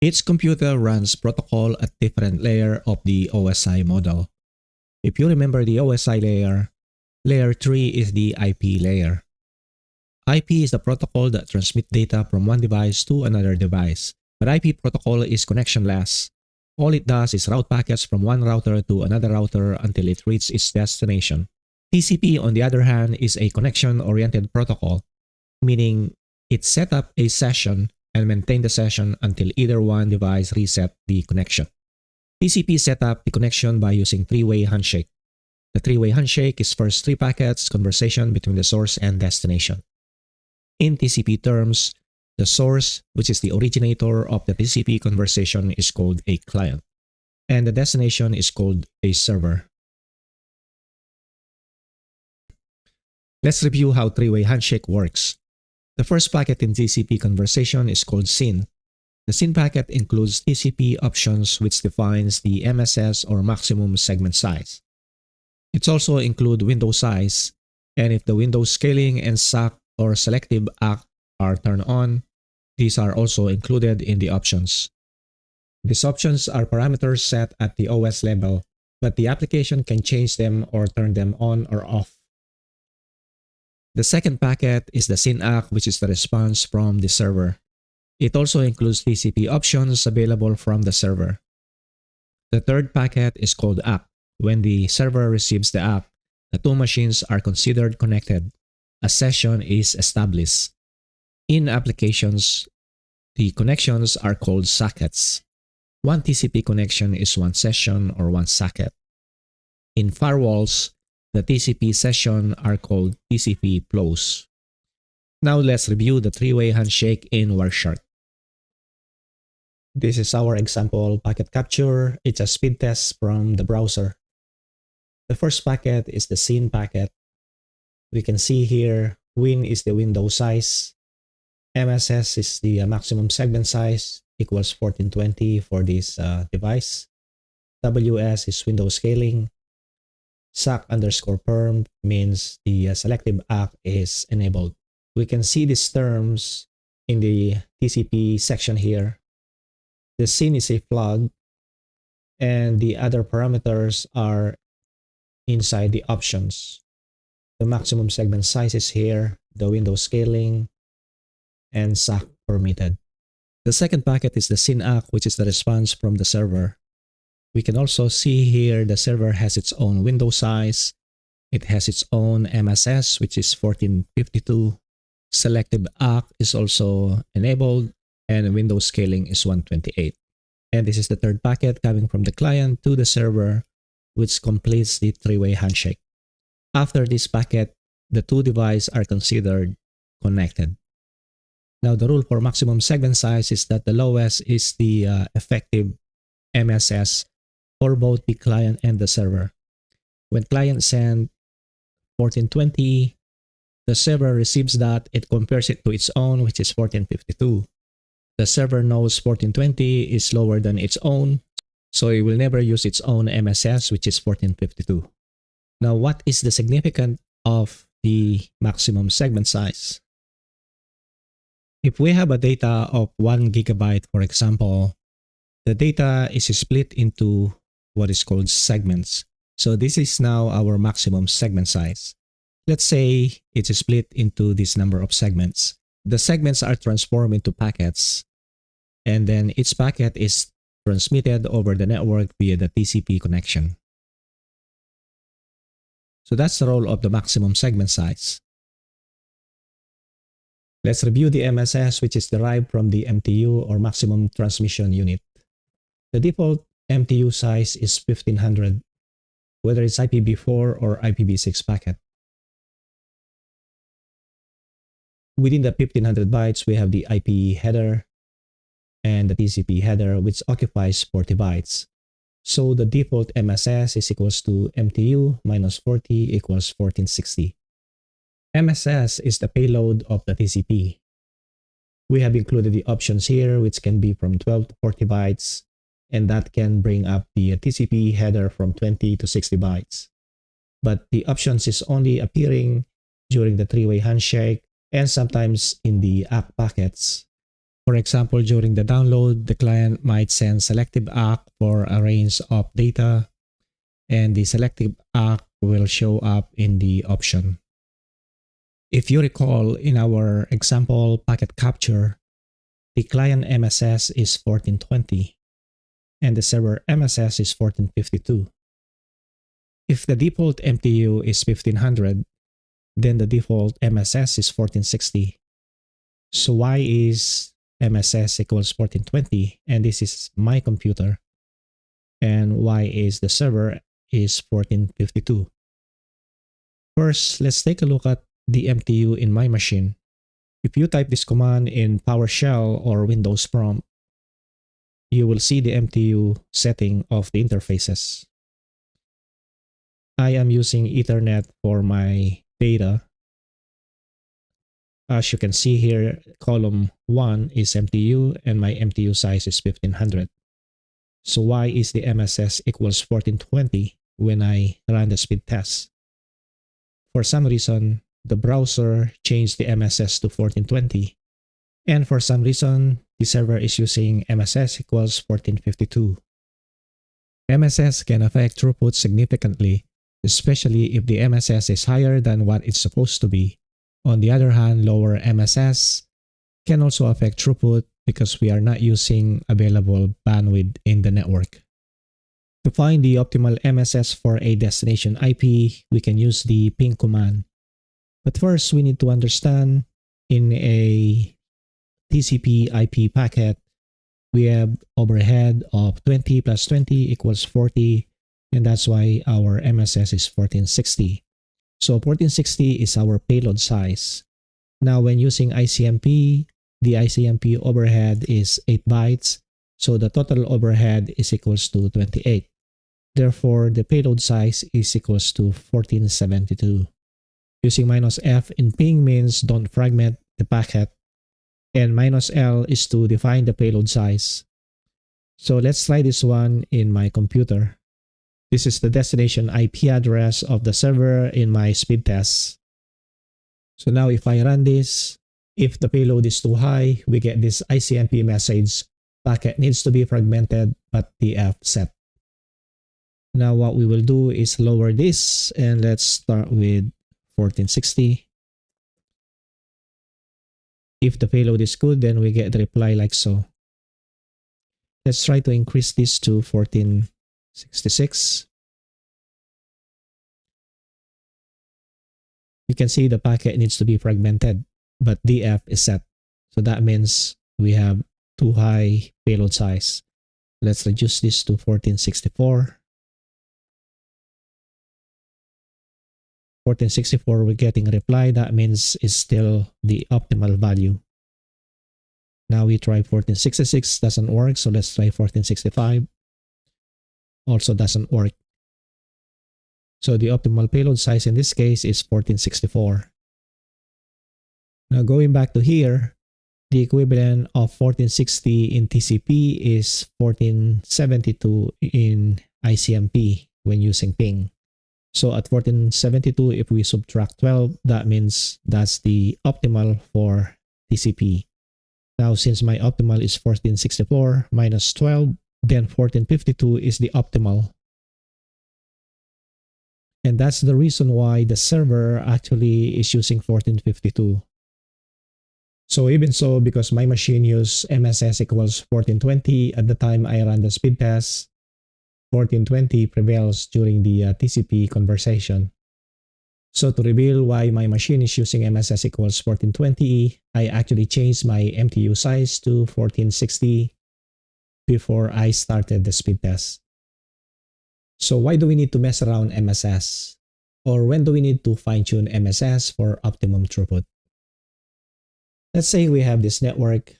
Each computer runs protocol at different layer of the OSI model. If you remember the OSI layer, layer 3 is the IP layer. IP is the protocol that transmits data from one device to another device, but IP protocol is connectionless. All it does is route packets from one router to another router until it reaches its destination. TCP, on the other hand, is a connection-oriented protocol, meaning it set up a session and maintain the session until either one device reset the connection. TCP set up the connection by using three-way handshake. The three-way handshake is first three packets conversation between the source and destination. In TCP terms, the source, which is the originator of the TCP conversation, is called a client, and the destination is called a server. Let's review how three-way handshake works. The first packet in TCP conversation is called SYN. The SYN packet includes TCP options which defines the MSS or maximum segment size. It also includes window size, and if the window scaling and SAC or selective ACK are turned on, these are also included in the options. These options are parameters set at the OS level, but the application can change them or turn them on or off. The second packet is the SYN ACK, which is the response from the server. It also includes TCP options available from the server. The third packet is called ACK. When the server receives the ACK, the two machines are considered connected. A session is established. In applications, the connections are called sockets. One TCP connection is one session or one socket. In firewalls, the TCP session are called TCP flows. Now let's review the three-way handshake in Wireshark. This is our example packet capture. It's a speed test from the browser. The first packet is the SYN packet. We can see here, win is the window size. MSS is the maximum segment size, equals 1420 for this device. WS is window scaling. SAC_perm means the selective ACK is enabled. We can see these terms in the TCP section here. The SYN is a plug, and the other parameters are inside the options. The maximum segment size is here, the window scaling, and SAC permitted. The second packet is the SYN ACK, which is the response from the server. We can also see here the server has its own window size. It has its own MSS, which is 1452. Selective ACK is also enabled, and window scaling is 128. And this is the third packet coming from the client to the server, which completes the three-way handshake. After this packet, the two devices are considered connected. Now, the rule for maximum segment size is that the lowest is the effective MSS for both the client and the server. When client sends 1420, the server receives that, it compares it to its own, which is 1452. The server knows 1420 is lower than its own, so it will never use its own MSS, which is 1452. Now, what is the significance of the maximum segment size? If we have a data of 1 gigabyte, for example, the data is split into what is called segments. So this is now our maximum segment size. Let's say it's split into this number of segments. The segments are transformed into packets, and then each packet is transmitted over the network via the TCP connection. So that's the role of the maximum segment size. Let's review the MSS, which is derived from the MTU or maximum transmission unit. The default MTU size is 1500, whether it's IPv4 or IPv6 packet. Within the 1500 bytes, we have the IP header and the TCP header, which occupies 40 bytes. So the default MSS is equals to MTU minus 40 equals 1460. MSS is the payload of the TCP. We have included the options here, which can be from 12 to 40 bytes, and that can bring up the TCP header from 20 to 60 bytes. But the options is only appearing during the three-way handshake and sometimes in the ACK packets. For example, during the download, the client might send selective ACK for a range of data, and the selective ACK will show up in the option. If you recall, in our example packet capture, the client MSS is 1420 and the server MSS is 1452. If the default MTU is 1500, then the default MSS is 1460. So why is MSS equals 1420 and this is my computer? And why is the server is 1452? First, let's take a look at the MTU in my machine. If you type this command in PowerShell or Windows prompt, you will see the MTU setting of the interfaces. I am using Ethernet for my data. As you can see here, column 1 is MTU and my MTU size is 1500. So why is the MSS equals 1420 when I run the speed test? For some reason, the browser changed the MSS to 1420. And for some reason, the server is using MSS equals 1452. MSS can affect throughput significantly, especially if the MSS is higher than what it's supposed to be. On the other hand, lower MSS can also affect throughput because we are not using available bandwidth in the network. To find the optimal MSS for a destination IP, we can use the ping command. But first, we need to understand in a TCP IP packet, we have overhead of 20 plus 20 equals 40, and that's why our MSS is 1460. So 1460 is our payload size. Now, when using ICMP, the ICMP overhead is 8 bytes, so the total overhead is equals to 28. Therefore, the payload size is equals to 1472. Using -F in ping means don't fragment the packet, and -L is to define the payload size. So let's try this one in my computer. This is the destination IP address of the server in my speed test. So now if I run this, if the payload is too high, we get this ICMP message, packet needs to be fragmented but TF set. Now what we will do is lower this and let's start with 1460. If the payload is good, then we get the reply like so. Let's try to increase this to 1466. You can see the packet needs to be fragmented, but DF is set. So that means we have too high payload size. Let's reduce this to 1464. 1464, we're getting a reply. That means it's still the optimal value. Now we try 1466, doesn't work. So let's try 1465. Also doesn't work. So the optimal payload size in this case is 1464. Now going back to here, the equivalent of 1460 in TCP is 1472 in ICMP when using ping. So at 1472, if we subtract 12, that means that's the optimal for TCP. Now, since my optimal is 1464 minus 12, then 1452 is the optimal. And that's the reason why the server actually is using 1452. So even so, because my machine used MSS equals 1420 at the time I ran the speed test, 1420 prevails during the TCP conversation. So to reveal why my machine is using MSS equals 1420, I actually changed my MTU size to 1460 before I started the speed test. So why do we need to mess around MSS? Or when do we need to fine-tune MSS for optimum throughput? Let's say we have this network,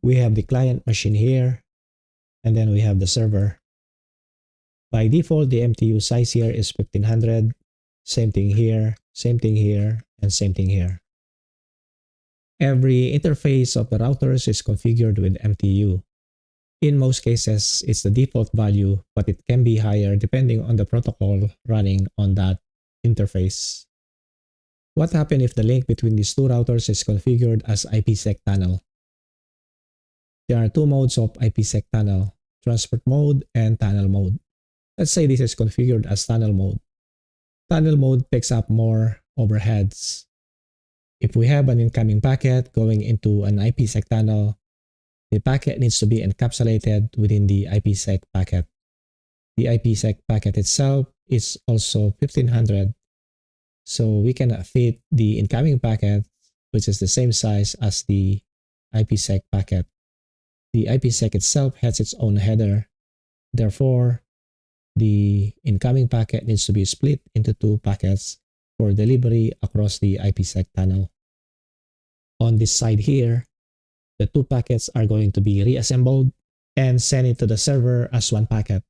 we have the client machine here, and then we have the server. By default, the MTU size here is 1500, same thing here, same thing here, and same thing here. Every interface of the routers is configured with MTU. In most cases, it's the default value, but it can be higher depending on the protocol running on that interface. What happens if the link between these two routers is configured as IPsec tunnel? There are two modes of IPsec tunnel, transport mode and tunnel mode. Let's say this is configured as tunnel mode. Tunnel mode picks up more overheads. If we have an incoming packet going into an IPsec tunnel, the packet needs to be encapsulated within the IPsec packet. The IPsec packet itself is also 1500, so we cannot fit the incoming packet, which is the same size as the IPsec packet. The IPsec itself has its own header. Therefore, the incoming packet needs to be split into two packets for delivery across the IPsec tunnel. On this side here, the two packets are going to be reassembled and sent into the server as one packet.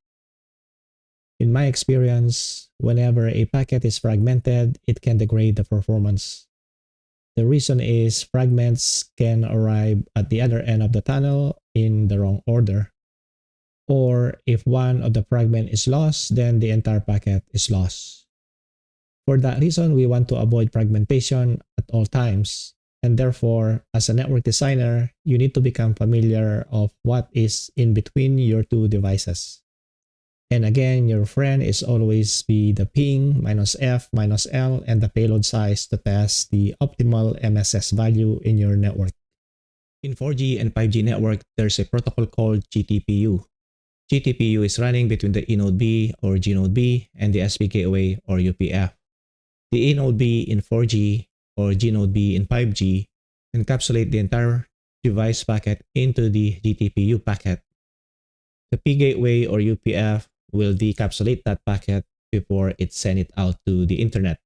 In my experience, whenever a packet is fragmented, it can degrade the performance. The reason is fragments can arrive at the other end of the tunnel in the wrong order. Or if one of the fragment is lost, then the entire packet is lost. For that reason, we want to avoid fragmentation at all times. And therefore, as a network designer, you need to become familiar of what is in between your two devices. And again, your friend is always be the ping -f -l and the payload size to test the optimal MSS value in your network. In 4G and 5G network, there's a protocol called GTPU. GTPU is running between the E node B or G node B and the SP gateway or UPF. The E node B in 4G or G node B in 5G encapsulate the entire device packet into the GTPU packet. The P gateway or UPF will decapsulate that packet before it send it out to the internet.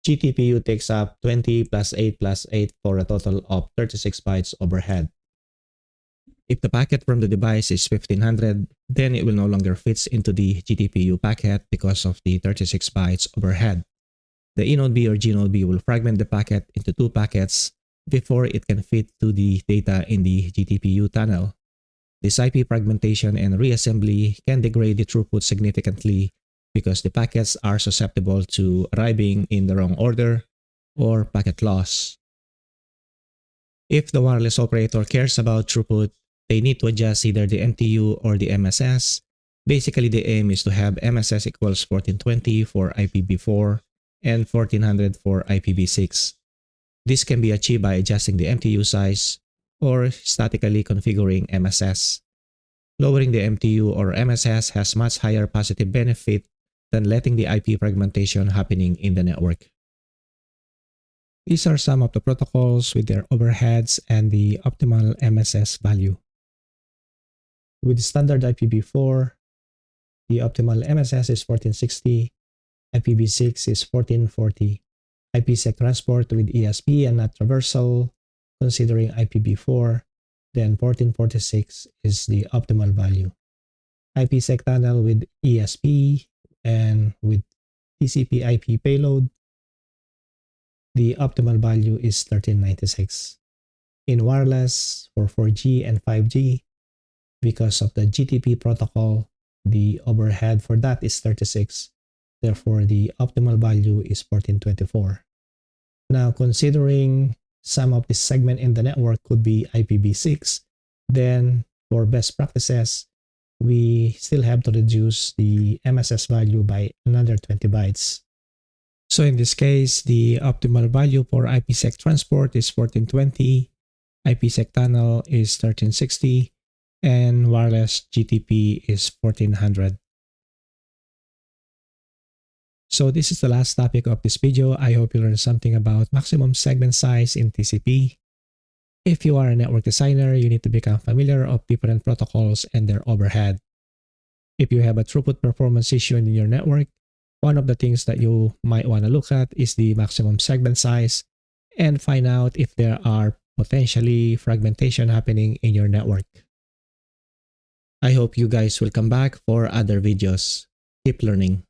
GTPU takes up 20 plus 8 plus 8 for a total of 36 bytes overhead. If the packet from the device is 1500, then it will no longer fit into the GTPU packet because of the 36 bytes overhead. The E node B or G node B will fragment the packet into two packets before it can fit to the data in the GTPU tunnel. This IP fragmentation and reassembly can degrade the throughput significantly because the packets are susceptible to arriving in the wrong order or packet loss. If the wireless operator cares about throughput, they need to adjust either the MTU or the MSS. Basically, the aim is to have MSS equals 1420 for IPv4 and 1400 for IPv6. This can be achieved by adjusting the MTU size or statically configuring MSS. Lowering the MTU or MSS has much higher positive benefit than letting the IP fragmentation happening in the network. These are some of the protocols with their overheads and the optimal MSS value. With standard IPv4, the optimal MSS is 1460, IPv6 is 1440. IPsec transport with ESP and not traversal, considering IPv4, then 1446 is the optimal value. IPsec tunnel with ESP and with TCP IP payload, the optimal value is 1396. In wireless for 4G and 5G, because of the GTP protocol, the overhead for that is 36. Therefore, the optimal value is 1424. Now, considering some of this segment in the network could be IPv6, then for best practices, we still have to reduce the MSS value by another 20 bytes. So in this case, the optimal value for IPsec transport is 1420, IPsec tunnel is 1360, and wireless GTP is 1400. So this is the last topic of this video. I hope you learned something about maximum segment size in TCP. If you are a network designer, you need to become familiar of different protocols and their overhead. If you have a throughput performance issue in your network, one of the things that you might want to look at is the maximum segment size and find out if there are potentially fragmentation happening in your network. I hope you guys will come back for other videos. Keep learning.